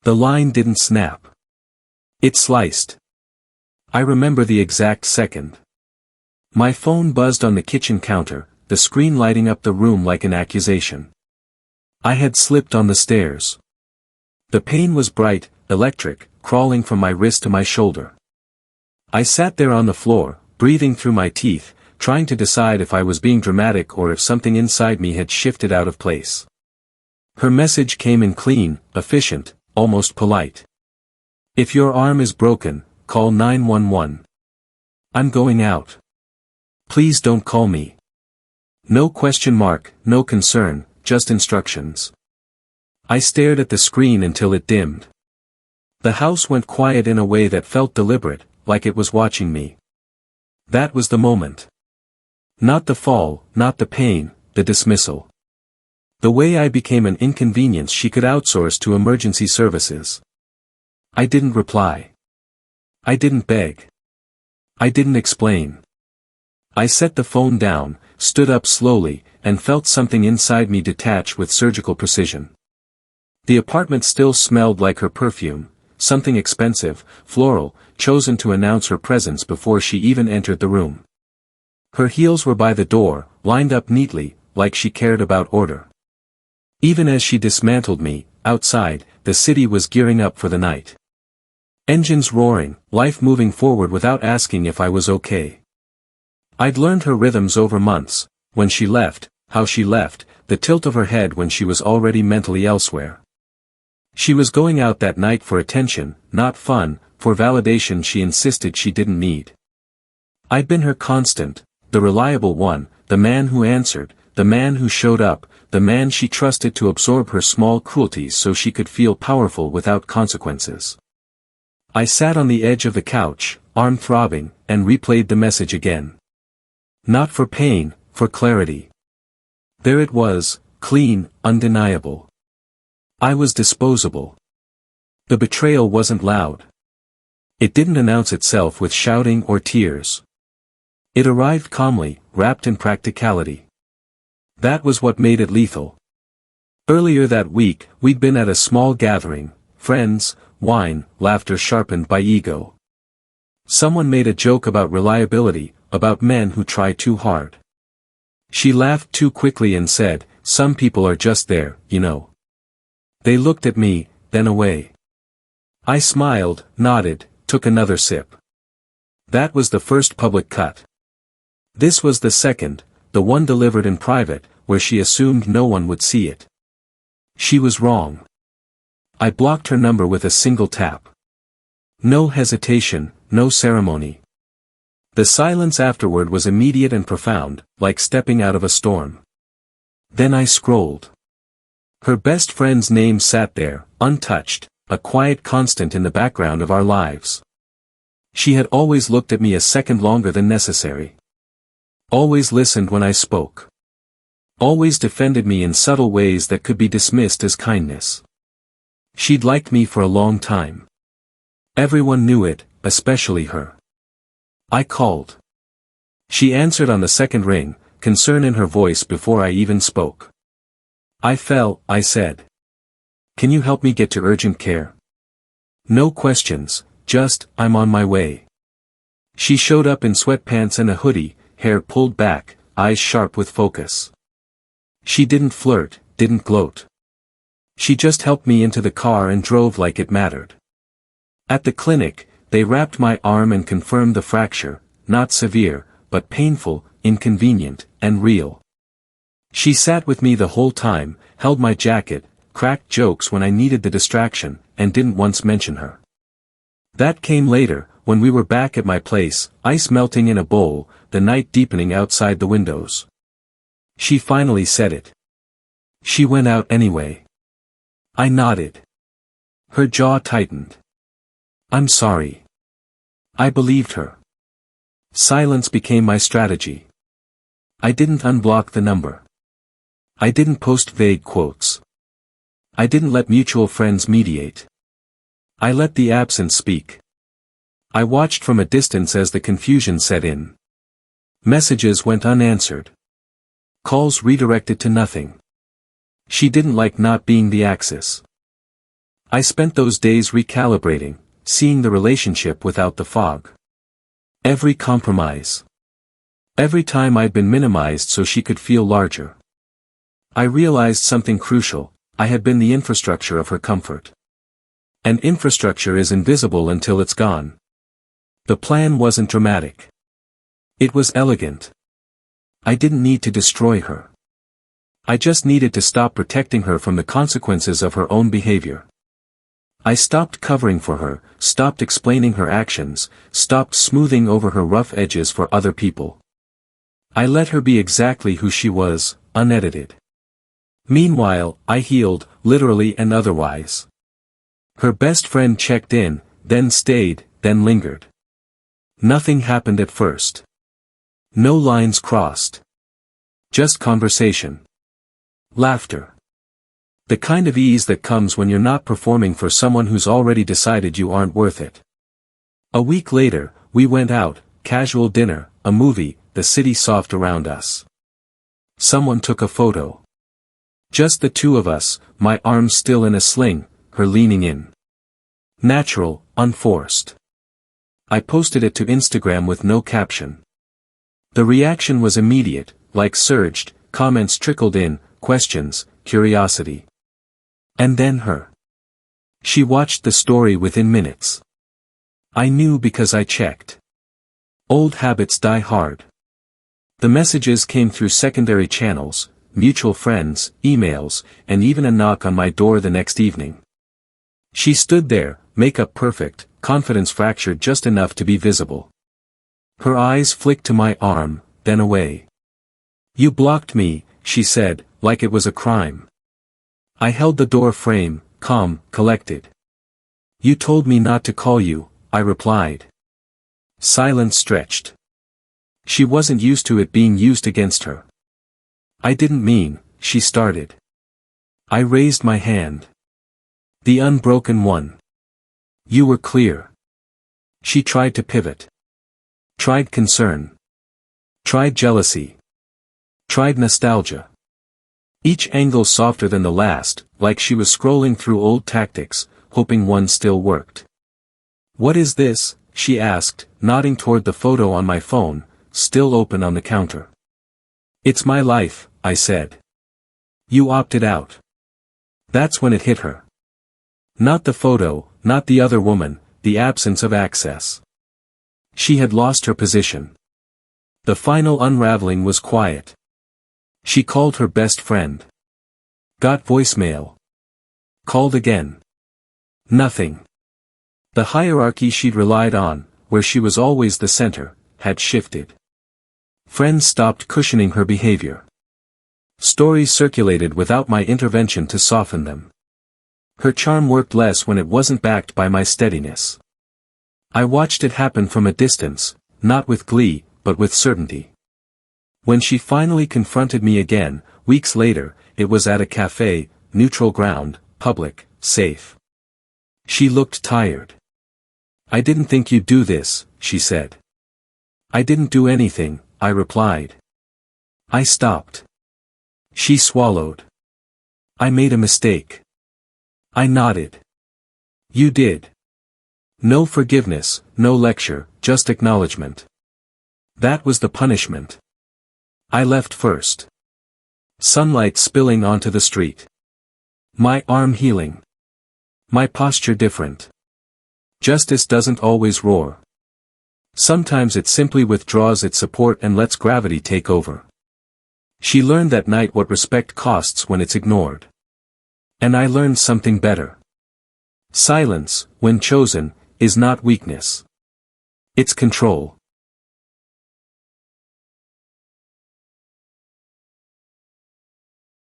The line didn't snap. It sliced. I remember the exact second. My phone buzzed on the kitchen counter, the screen lighting up the room like an accusation. I had slipped on the stairs. The pain was bright, electric, crawling from my wrist to my shoulder. I sat there on the floor, breathing through my teeth, trying to decide if I was being dramatic or if something inside me had shifted out of place. Her message came in clean, efficient, almost polite. If your arm is broken, call 911. I'm going out. Please don't call me. No question mark, no concern, just instructions. I stared at the screen until it dimmed. The house went quiet in a way that felt deliberate, like it was watching me. That was the moment. Not the fall, not the pain, the dismissal. The way I became an inconvenience she could outsource to emergency services. I didn't reply. I didn't beg. I didn't explain. I set the phone down, stood up slowly, and felt something inside me detach with surgical precision. The apartment still smelled like her perfume, something expensive, floral, chosen to announce her presence before she even entered the room. Her heels were by the door, lined up neatly, like she cared about order. Even as she dismantled me, outside, the city was gearing up for the night. Engines roaring, life moving forward without asking if I was okay. I'd learned her rhythms over months, when she left, how she left, the tilt of her head when she was already mentally elsewhere. She was going out that night for attention, not fun, for validation she insisted she didn't need. I'd been her constant, the reliable one, the man who answered, the man who showed up, the man she trusted to absorb her small cruelties so she could feel powerful without consequences. I sat on the edge of the couch, arm throbbing, and replayed the message again. Not for pain, for clarity. There it was, clean, undeniable. I was disposable. The betrayal wasn't loud. It didn't announce itself with shouting or tears. It arrived calmly, wrapped in practicality. That was what made it lethal. Earlier that week, we'd been at a small gathering, friends, wine, laughter sharpened by ego. Someone made a joke about reliability, about men who try too hard. She laughed too quickly and said, "Some people are just there, you know." They looked at me, then away. I smiled, nodded, took another sip. That was the first public cut. This was the second, the one delivered in private, where she assumed no one would see it. She was wrong. I blocked her number with a single tap. No hesitation, no ceremony. The silence afterward was immediate and profound, like stepping out of a storm. Then I scrolled. Her best friend's name sat there, untouched, a quiet constant in the background of our lives. She had always looked at me a second longer than necessary. Always listened when I spoke. Always defended me in subtle ways that could be dismissed as kindness. She'd liked me for a long time. Everyone knew it, especially her. I called. She answered on the second ring, concern in her voice before I even spoke. I fell, I said. "Can you help me get to urgent care?" No questions, just, "I'm on my way." She showed up in sweatpants and a hoodie, hair pulled back, eyes sharp with focus. She didn't flirt, didn't gloat. She just helped me into the car and drove like it mattered. At the clinic, they wrapped my arm and confirmed the fracture, not severe, but painful, inconvenient, and real. She sat with me the whole time, held my jacket, cracked jokes when I needed the distraction, and didn't once mention her. That came later, when we were back at my place, ice melting in a bowl, the night deepening outside the windows. She finally said it. She went out anyway. I nodded. Her jaw tightened. "I'm sorry." I believed her. Silence became my strategy. I didn't unblock the number. I didn't post vague quotes. I didn't let mutual friends mediate. I let the absence speak. I watched from a distance as the confusion set in. Messages went unanswered. Calls redirected to nothing. She didn't like not being the axis. I spent those days recalibrating, seeing the relationship without the fog. Every compromise. Every time I'd been minimized so she could feel larger. I realized something crucial: I had been the infrastructure of her comfort. And infrastructure is invisible until it's gone. The plan wasn't dramatic. It was elegant. I didn't need to destroy her. I just needed to stop protecting her from the consequences of her own behavior. I stopped covering for her, stopped explaining her actions, stopped smoothing over her rough edges for other people. I let her be exactly who she was, unedited. Meanwhile, I healed, literally and otherwise. Her best friend checked in, then stayed, then lingered. Nothing happened at first. No lines crossed. Just conversation. Laughter. The kind of ease that comes when you're not performing for someone who's already decided you aren't worth it. A week later, we went out, casual dinner, a movie, the city soft around us. Someone took a photo. Just the two of us, my arms still in a sling, her leaning in. Natural, unforced. I posted it to Instagram with no caption. The reaction was immediate, like surged, comments trickled in, questions, curiosity. And then her. She watched the story within minutes. I knew because I checked. Old habits die hard. The messages came through secondary channels, mutual friends, emails, and even a knock on my door the next evening. She stood there, makeup perfect, confidence fractured just enough to be visible. Her eyes flicked to my arm, then away. "You blocked me," she said, like it was a crime. I held the door frame, calm, collected. "You told me not to call you," I replied. Silence stretched. She wasn't used to it being used against her. "I didn't mean," she started. I raised my hand. The unbroken one. "You were clear." She tried to pivot. Tried concern. Tried jealousy. Tried nostalgia. Each angle softer than the last, like she was scrolling through old tactics, hoping one still worked. "What is this?" she asked, nodding toward the photo on my phone, still open on the counter. "It's my life," I said. "You opted out." That's when it hit her. Not the photo, not the other woman, the absence of access. She had lost her position. The final unraveling was quiet. She called her best friend. Got voicemail. Called again. Nothing. The hierarchy she'd relied on, where she was always the center, had shifted. Friends stopped cushioning her behavior. Stories circulated without my intervention to soften them. Her charm worked less when it wasn't backed by my steadiness. I watched it happen from a distance, not with glee, but with certainty. When she finally confronted me again, weeks later, it was at a cafe, neutral ground, public, safe. She looked tired. "I didn't think you'd do this," she said. "I didn't do anything," I replied. I stopped. She swallowed. "I made a mistake." I nodded. "You did." No forgiveness, no lecture, just acknowledgement. That was the punishment. I left first. Sunlight spilling onto the street. My arm healing. My posture different. Justice doesn't always roar. Sometimes it simply withdraws its support and lets gravity take over. She learned that night what respect costs when it's ignored. And I learned something better. Silence, when chosen, is not weakness. It's control.